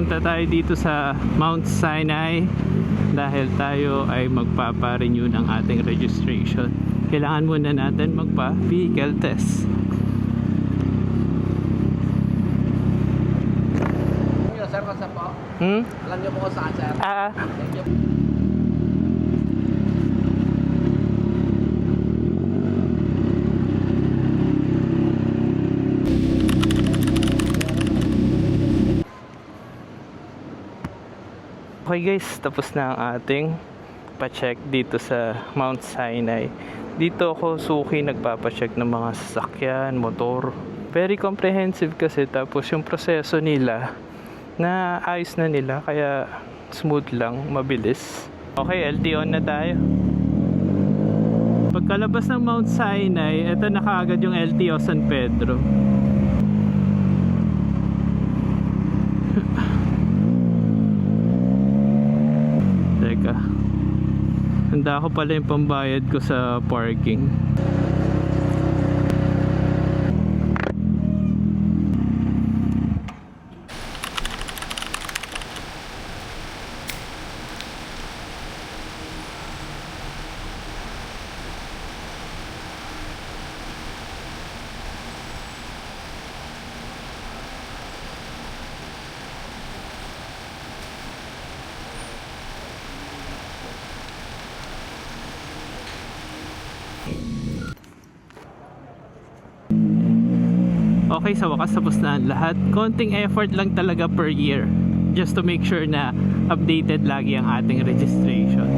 punta tayo dito sa Mount Sinai dahil tayo ay magpapa-renew ng ating registration. Kailangan muna natin magpa-vehicle test. Sir, kasa po? Alam niyo po kung saan, sir? Thank you. Okay guys, tapos na ang ating pa-check dito sa Mount Sinai. Dito ako suki nagpapa-check ng mga sasakyan, motor. Very comprehensive kasi, tapos yung proseso nila na ayos na nila, kaya smooth lang, mabilis. Okay, LTO na tayo. Pagkalabas ng Mount Sinai, eto na kaagad yung LTO San Pedro. Teka, handa ko pala yung pambayad ko sa parking. Okay, sa wakas tapos na ang lahat. Konting effort lang talaga per year just to make sure na updated lagi ang ating registration.